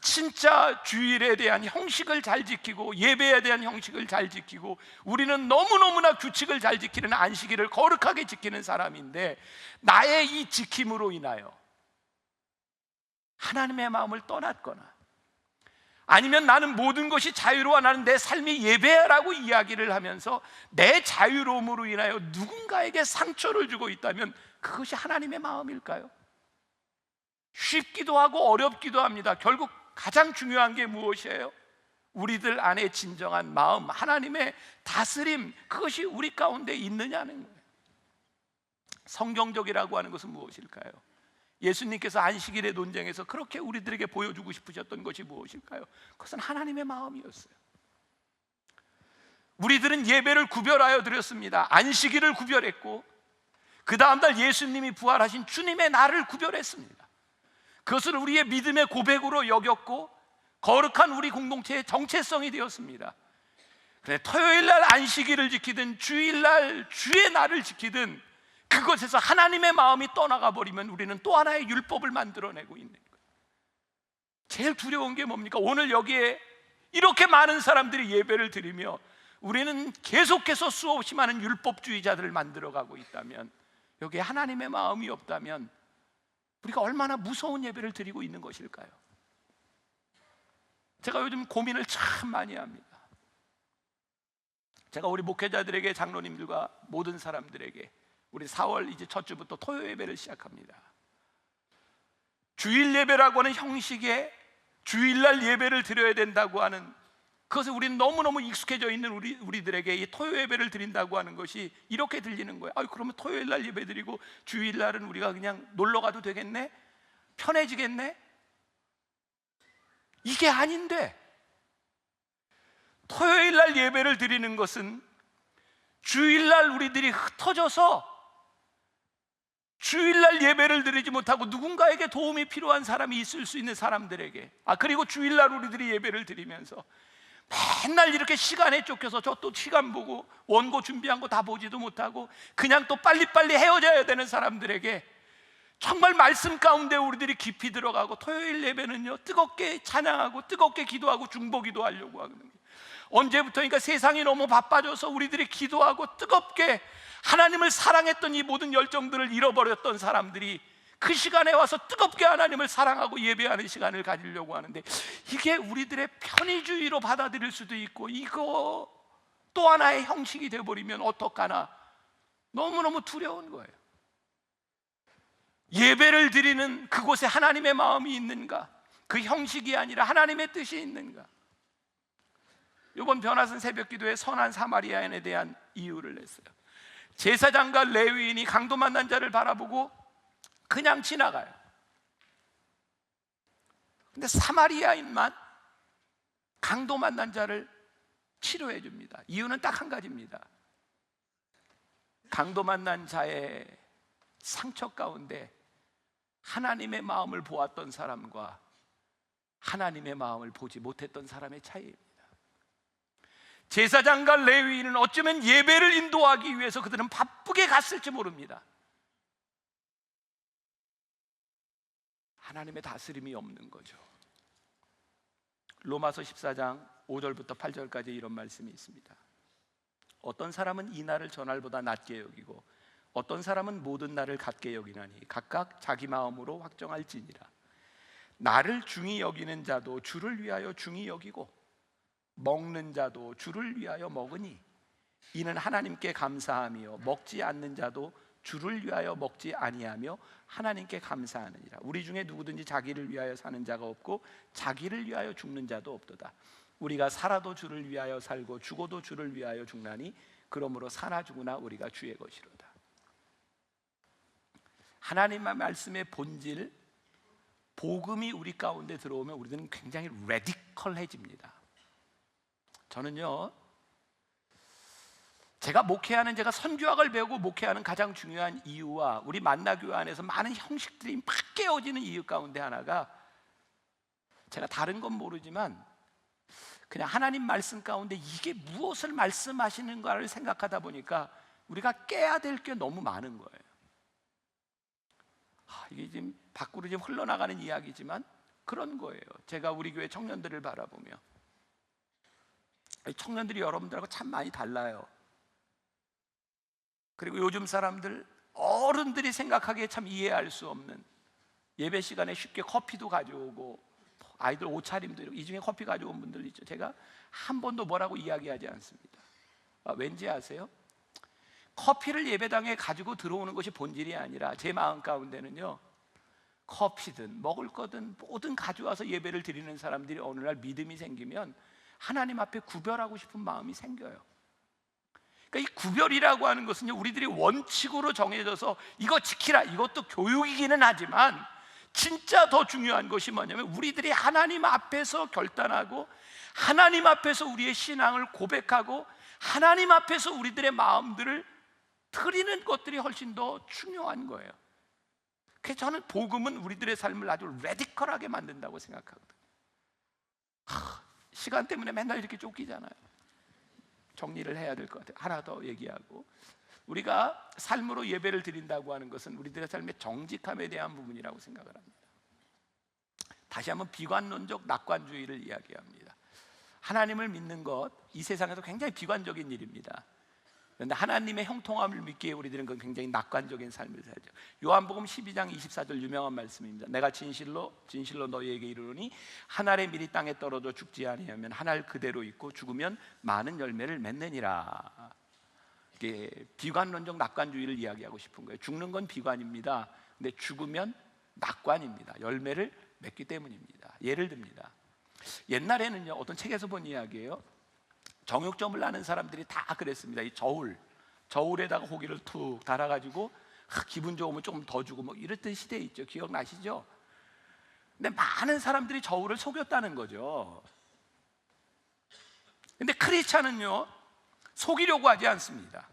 진짜 주일에 대한 형식을 잘 지키고 예배에 대한 형식을 잘 지키고 우리는 너무너무나 규칙을 잘 지키는 안식일을 거룩하게 지키는 사람인데 나의 이 지킴으로 인하여 하나님의 마음을 떠났거나 아니면 나는 모든 것이 자유로워, 나는 내 삶이 예배라고 이야기를 하면서 내 자유로움으로 인하여 누군가에게 상처를 주고 있다면 그것이 하나님의 마음일까요? 쉽기도 하고 어렵기도 합니다. 결국 가장 중요한 게 무엇이에요? 우리들 안에 진정한 마음, 하나님의 다스림, 그것이 우리 가운데 있느냐는 거예요. 성경적이라고 하는 것은 무엇일까요? 예수님께서 안식일의 논쟁에서 그렇게 우리들에게 보여주고 싶으셨던 것이 무엇일까요? 그것은 하나님의 마음이었어요. 우리들은 예배를 구별하여 드렸습니다. 안식일을 구별했고 그 다음날 예수님이 부활하신 주님의 날을 구별했습니다. 그것을 우리의 믿음의 고백으로 여겼고 거룩한 우리 공동체의 정체성이 되었습니다. 그래, 토요일날 안식일을 지키든 주일날 주의 날을 지키든 그것에서 하나님의 마음이 떠나가 버리면 우리는 또 하나의 율법을 만들어내고 있는 거예요. 제일 두려운 게 뭡니까? 오늘 여기에 이렇게 많은 사람들이 예배를 드리며 우리는 계속해서 수없이 많은 율법주의자들을 만들어가고 있다면, 여기에 하나님의 마음이 없다면 우리가 얼마나 무서운 예배를 드리고 있는 것일까요? 제가 요즘 고민을 참 많이 합니다. 제가 우리 목회자들에게, 장로님들과 모든 사람들에게 우리 4월 이제 첫 주부터 토요 예배를 시작합니다. 주일 예배라고 하는 형식에 주일날 예배를 드려야 된다고 하는 그것에 우리는 너무너무 익숙해져 있는 우리들에게 이 토요 예배를 드린다고 하는 것이 이렇게 들리는 거예요. 그러면 토요일날 예배 드리고 주일날은 우리가 그냥 놀러 가도 되겠네? 편해지겠네? 이게 아닌데, 토요일날 예배를 드리는 것은 주일날 우리들이 흩어져서 주일날 예배를 드리지 못하고 누군가에게 도움이 필요한 사람이 있을 수 있는 사람들에게, 그리고 주일날 우리들이 예배를 드리면서 맨날 이렇게 시간에 쫓겨서 저 또 시간 보고 원고 준비한 거 다 보지도 못하고 그냥 또 빨리빨리 헤어져야 되는 사람들에게 정말 말씀 가운데 우리들이 깊이 들어가고 토요일 예배는요, 뜨겁게 찬양하고 뜨겁게 기도하고 중보기도 하려고 하는 거예요. 언제부터인가 세상이 너무 바빠져서 우리들이 기도하고 뜨겁게 하나님을 사랑했던 이 모든 열정들을 잃어버렸던 사람들이 그 시간에 와서 뜨겁게 하나님을 사랑하고 예배하는 시간을 가지려고 하는데, 이게 우리들의 편의주의로 받아들일 수도 있고 이거 또 하나의 형식이 되어버리면 어떡하나 너무너무 두려운 거예요. 예배를 드리는 그곳에 하나님의 마음이 있는가? 그 형식이 아니라 하나님의 뜻이 있는가? 이번 변화선 새벽기도에 선한 사마리아인에 대한 이유를 냈어요. 제사장과 레위인이 강도 만난 자를 바라보고 그냥 지나가요. 근데 사마리아인만 강도 만난 자를 치료해 줍니다. 이유는 딱 한 가지입니다. 강도 만난 자의 상처 가운데 하나님의 마음을 보았던 사람과 하나님의 마음을 보지 못했던 사람의 차이입니다. 제사장과 레위인은 어쩌면 예배를 인도하기 위해서 그들은 바쁘게 갔을지 모릅니다. 하나님의 다스림이 없는 거죠. 로마서 14장 5절부터 8절까지 이런 말씀이 있습니다. 어떤 사람은 이 날을 전날보다 낮게 여기고 어떤 사람은 모든 날을 같게 여기나니 각각 자기 마음으로 확정할지니라. 나를 중히 여기는 자도 주를 위하여 중히 여기고 먹는 자도 주를 위하여 먹으니 이는 하나님께 감사하며 먹지 않는 자도 주를 위하여 먹지 아니하며 하나님께 감사하느니라. 우리 중에 누구든지 자기를 위하여 사는 자가 없고 자기를 위하여 죽는 자도 없도다. 우리가 살아도 주를 위하여 살고 죽어도 주를 위하여 죽나니 그러므로 사나 죽으나 우리가 주의 것이로다. 하나님의 말씀의 본질, 복음이 우리 가운데 들어오면 우리는 굉장히 레디컬해집니다. 저는요, 제가 선교학을 배우고 목회하는 가장 중요한 이유와 우리 만나교회 안에서 많은 형식들이 막 깨어지는 이유 가운데 하나가, 제가 다른 건 모르지만 그냥 하나님 말씀 가운데 이게 무엇을 말씀하시는가를 생각하다 보니까 우리가 깨야 될 게 너무 많은 거예요. 이게 지금 밖으로 지금 흘러나가는 이야기지만 그런 거예요. 제가 우리 교회 청년들을 바라보며, 청년들이 여러분들하고 참 많이 달라요. 그리고 요즘 사람들, 어른들이 생각하기에 참 이해할 수 없는, 예배 시간에 쉽게 커피도 가져오고 아이들 옷차림도 이렇게, 이 중에 커피 가져온 분들 있죠. 제가 한 번도 뭐라고 이야기하지 않습니다. 왠지 아세요? 커피를 예배당에 가지고 들어오는 것이 본질이 아니라 제 마음 가운데는요, 커피든 먹을 거든 뭐든 가져와서 예배를 드리는 사람들이 어느 날 믿음이 생기면 하나님 앞에 구별하고 싶은 마음이 생겨요. 그러니까 이 구별이라고 하는 것은요, 우리들이 원칙으로 정해져서 이거 지키라, 이것도 교육이기는 하지만 진짜 더 중요한 것이 뭐냐면 우리들이 하나님 앞에서 결단하고 하나님 앞에서 우리의 신앙을 고백하고 하나님 앞에서 우리들의 마음들을 드리는 것들이 훨씬 더 중요한 거예요. 그래서 저는 복음은 우리들의 삶을 아주 레디컬하게 만든다고 생각하거든요. 시간 때문에 맨날 이렇게 쫓기잖아요. 정리를 해야 될 것 같아요. 하나 더 얘기하고, 우리가 삶으로 예배를 드린다고 하는 것은 우리들의 삶의 정직함에 대한 부분이라고 생각을 합니다. 다시 한번 비관론적 낙관주의를 이야기합니다. 하나님을 믿는 것, 이 세상에서 굉장히 비관적인 일입니다. 그런데 하나님의 형통함을 믿기에 우리들은 그 굉장히 낙관적인 삶을 살죠. 요한복음 12장 24절 유명한 말씀입니다. 내가 진실로 너희에게 이르노니 한 알의 밀이 땅에 떨어져 죽지 아니하면 한 알 그대로 있고 죽으면 많은 열매를 맺느니라. 이게 비관론적 낙관주의를 이야기하고 싶은 거예요. 죽는 건 비관입니다. 근데 죽으면 낙관입니다. 열매를 맺기 때문입니다. 예를 듭니다. 옛날에는요, 어떤 책에서 본 이야기예요. 정육점을 하는 사람들이 다 그랬습니다. 이 저울에다가 고기를 툭 달아가지고 기분 좋으면 조금 더 주고 뭐 이랬던 시대 있죠. 기억나시죠? 근데 많은 사람들이 저울을 속였다는 거죠. 근데 크리스찬은요, 속이려고 하지 않습니다.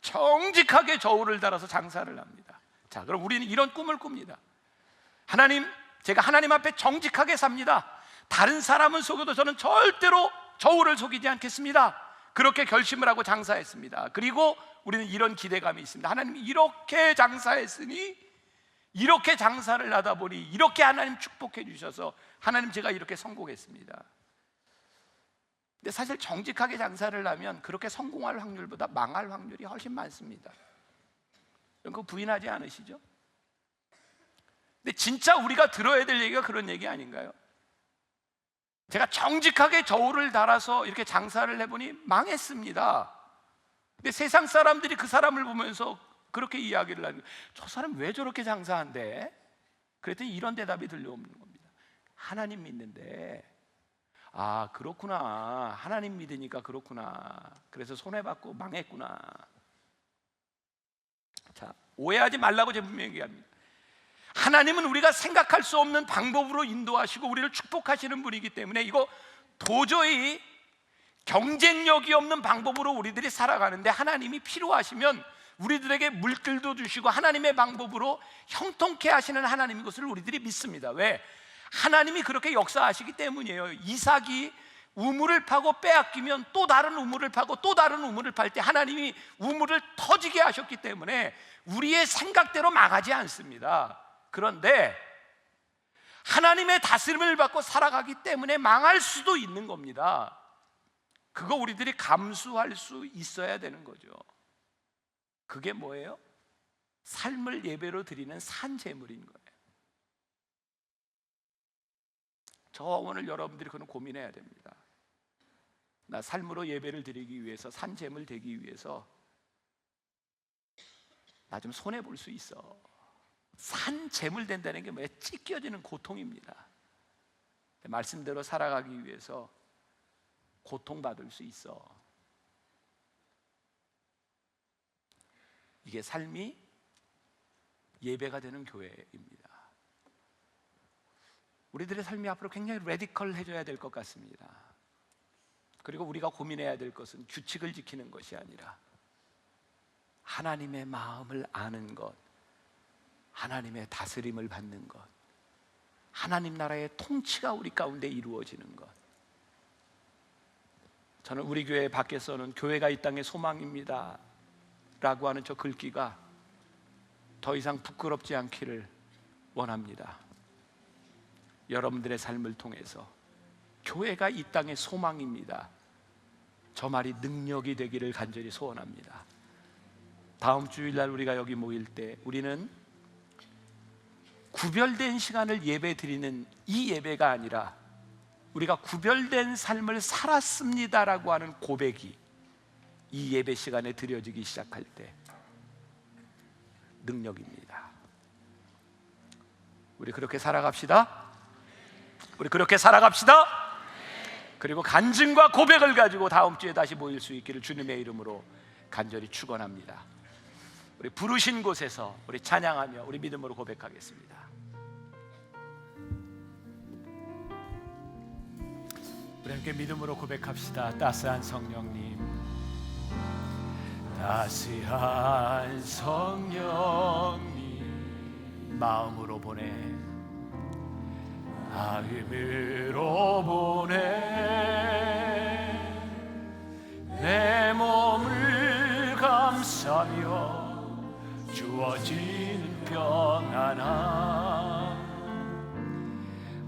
정직하게 저울을 달아서 장사를 합니다. 자, 그럼 우리는 이런 꿈을 꿉니다. 하나님, 제가 하나님 앞에 정직하게 삽니다. 다른 사람은 속여도 저는 절대로 저울을 속이지 않겠습니다. 그렇게 결심을 하고 장사했습니다. 그리고 우리는 이런 기대감이 있습니다. 하나님, 이렇게 장사했으니, 이렇게 장사를 하다 보니 이렇게 하나님 축복해 주셔서 하나님, 제가 이렇게 성공했습니다. 근데 사실 정직하게 장사를 하면 그렇게 성공할 확률보다 망할 확률이 훨씬 많습니다. 그거 부인하지 않으시죠? 근데 진짜 우리가 들어야 될 얘기가 그런 얘기 아닌가요? 제가 정직하게 저울을 달아서 이렇게 장사를 해보니 망했습니다. 근데 세상 사람들이 그 사람을 보면서 그렇게 이야기를 하는 거예요. 저 사람 왜 저렇게 장사한대? 그랬더니 이런 대답이 들려오는 겁니다. 하나님 믿는데, 아, 그렇구나. 하나님 믿으니까 그렇구나. 그래서 손해받고 망했구나. 자, 오해하지 말라고 제가 분명히 얘기합니다. 하나님은 우리가 생각할 수 없는 방법으로 인도하시고 우리를 축복하시는 분이기 때문에 이거 도저히 경쟁력이 없는 방법으로 우리들이 살아가는데, 하나님이 필요하시면 우리들에게 물질도 주시고 하나님의 방법으로 형통케 하시는 하나님인 것을 우리들이 믿습니다. 왜? 하나님이 그렇게 역사하시기 때문이에요. 이삭이 우물을 파고 빼앗기면 또 다른 우물을 파고 또 다른 우물을 팔 때 하나님이 우물을 터지게 하셨기 때문에 우리의 생각대로 망하지 않습니다. 그런데 하나님의 다스림을 받고 살아가기 때문에 망할 수도 있는 겁니다. 그거 우리들이 감수할 수 있어야 되는 거죠. 그게 뭐예요? 삶을 예배로 드리는 산제물인 거예요. 저 오늘 여러분들이 그건 고민해야 됩니다. 나 삶으로 예배를 드리기 위해서, 산제물 되기 위해서 나 좀 손해 볼 수 있어. 산제물 된다는 게 뭐예요? 찢겨지는 고통입니다. 말씀대로 살아가기 위해서 고통받을 수 있어. 이게 삶이 예배가 되는 교회입니다. 우리들의 삶이 앞으로 굉장히 레디컬해져야 될 것 같습니다. 그리고 우리가 고민해야 될 것은 규칙을 지키는 것이 아니라 하나님의 마음을 아는 것, 하나님의 다스림을 받는 것, 하나님 나라의 통치가 우리 가운데 이루어지는 것. 저는 우리 교회 밖에서는 교회가 이 땅의 소망입니다 라고 하는 저 글귀가 더 이상 부끄럽지 않기를 원합니다. 여러분들의 삶을 통해서 교회가 이 땅의 소망입니다, 저 말이 능력이 되기를 간절히 소원합니다. 다음 주일날 우리가 여기 모일 때 우리는 구별된 시간을 예배 드리는 이 예배가 아니라 우리가 구별된 삶을 살았습니다라고 하는 고백이 이 예배 시간에 드려지기 시작할 때 능력입니다. 우리 그렇게 살아갑시다. 우리 그렇게 살아갑시다. 그리고 간증과 고백을 가지고 다음 주에 다시 모일 수 있기를 주님의 이름으로 간절히 축원합니다. 우리 부르신 곳에서 우리 찬양하며 우리 믿음으로 고백하겠습니다. 우리 함께 믿음으로 고백합시다. 따스한 성령님, 따스한 성령님, 마음으로 보내, 마음으로 보내, 내 몸을 감싸며 주어진 평안함,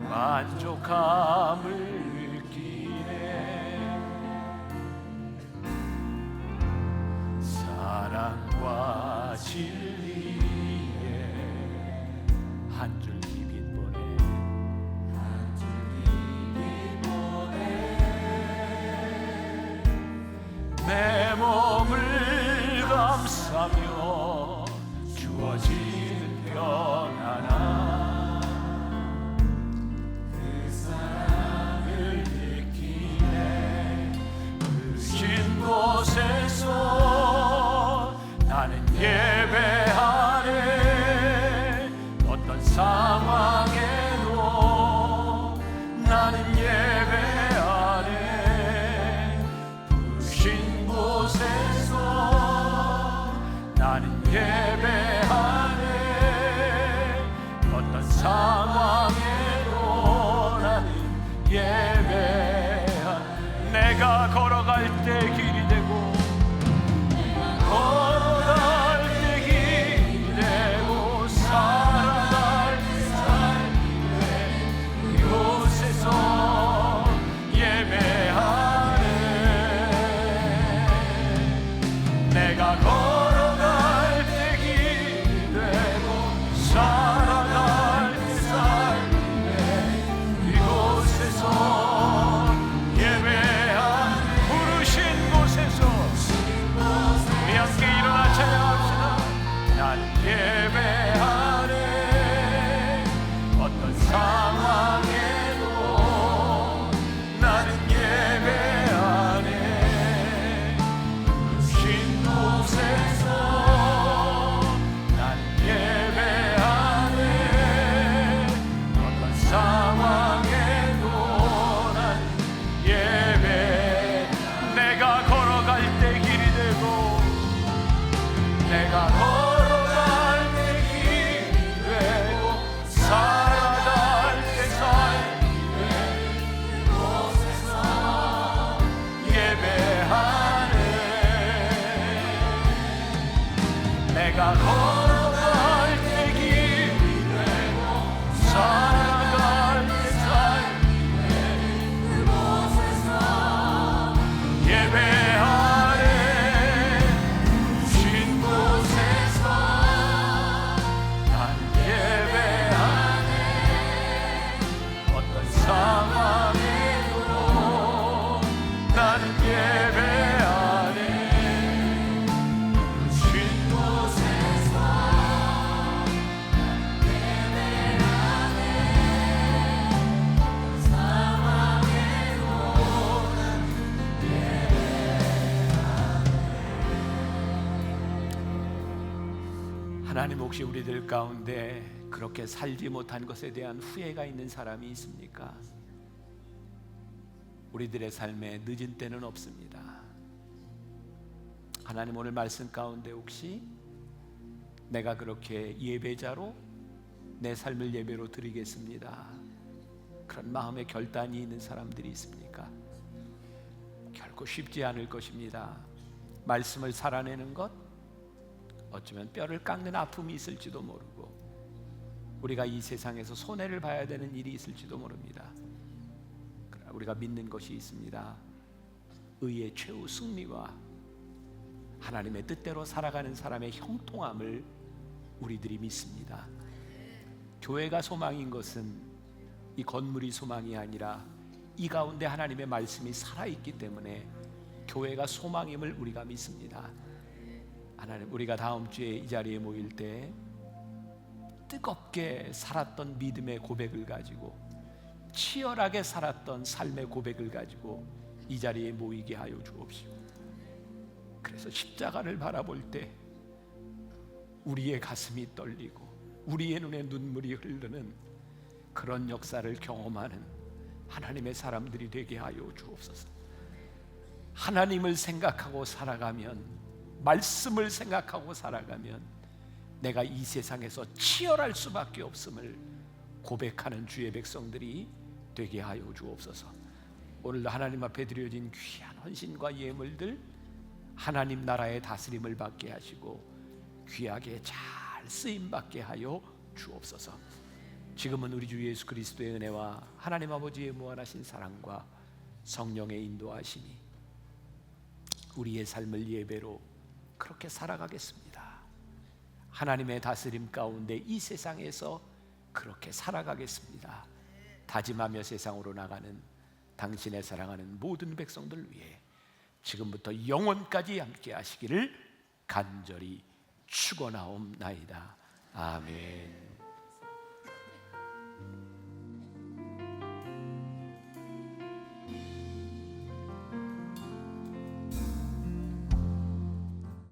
만족함을 느끼네. 내 몸을 감싸며 주어진 평안함 그 사랑을 느끼네 그 긴 곳에서 나는 예배하네 어떤 상황에도 나는 예배하네 그 긴 곳에서 나는 예배하네 어떤 상황에도 나는 예배하네 내가 걸어갈 때 길이 되고 걸어갈 때 길이 되고 살아갈 때 삶이 돼 이곳에서 예배하네 내가 걸어갈 때 길이 되고 살아갈 때 삶이 돼 이곳에서 예배하네 부르신 곳에서 우리 함께 일어나 찬양합시다 난 예배하네 어떤 상황에도 나는 예배하네 긴 곳에서 나는 예배하네 어떤 상황에도 나는 예배 내가 걸어갈 때 길이 되고 내가 걸어갈 때 길이 되고 살아갈 때 삶이 돼 그곳에서 예배하네 내가 걸어갈 때 길이 되고 살아갈 때 삶이 돼 그곳에서 예배하네 긴 곳에서 난 예배하네 어떤 상황에도 나는 예배하네 긴 곳에서 난 예배하네 어떤 상황에도 나는 하나님 혹시 우리들 가운데 그렇게 살지 못한 것에 대한 후회가 있는 사람이 있습니까? 우리들의 삶에 늦은 때는 없습니다. 하나님 오늘 말씀 가운데 혹시 내가 그렇게 예배자로 내 삶을 예배로 드리겠습니다 그런 마음의 결단이 있는 사람들이 있습니까? 결코 쉽지 않을 것입니다. 말씀을 살아내는 것 어쩌면 뼈를 깎는 아픔이 있을지도 모르고 우리가 이 세상에서 손해를 봐야 되는 일이 있을지도 모릅니다. 그러나 우리가 믿는 것이 있습니다. 의의 최후 승리와 하나님의 뜻대로 살아가는 사람의 형통함을 우리들이 믿습니다. 교회가 소망인 것은 이 건물이 소망이 아니라 이 가운데 하나님의 말씀이 살아있기 때문에 교회가 소망임을 우리가 믿습니다. 하나님 우리가 다음 주에 이 자리에 모일 때 뜨겁게 살았던 믿음의 고백을 가지고 치열하게 살았던 삶의 고백을 가지고 이 자리에 모이게 하여 주옵시오. 그래서 십자가를 바라볼 때 우리의 가슴이 떨리고 우리의 눈에 눈물이 흐르는 그런 역사를 경험하는 하나님의 사람들이 되게 하여 주옵소서. 하나님을 생각하고 살아가면 말씀을 생각하고 살아가면 내가 이 세상에서 치열할 수밖에 없음을 고백하는 주의 백성들이 되게 하여 주옵소서. 오늘도 하나님 앞에 드려진 귀한 헌신과 예물들 하나님 나라의 다스림을 받게 하시고 귀하게 잘 쓰임받게 하여 주옵소서. 지금은 우리 주 예수 그리스도의 은혜와 하나님 아버지의 무한하신 사랑과 성령의 인도하심이 우리의 삶을 예배로 그렇게 살아가겠습니다. 하나님의 다스림 가운데 이 세상에서 그렇게 살아가겠습니다. 다짐하며 세상으로 나가는 당신의 사랑하는 모든 백성들 위해 지금부터 영원까지 함께 하시기를 간절히 축원하옵나이다. 아멘.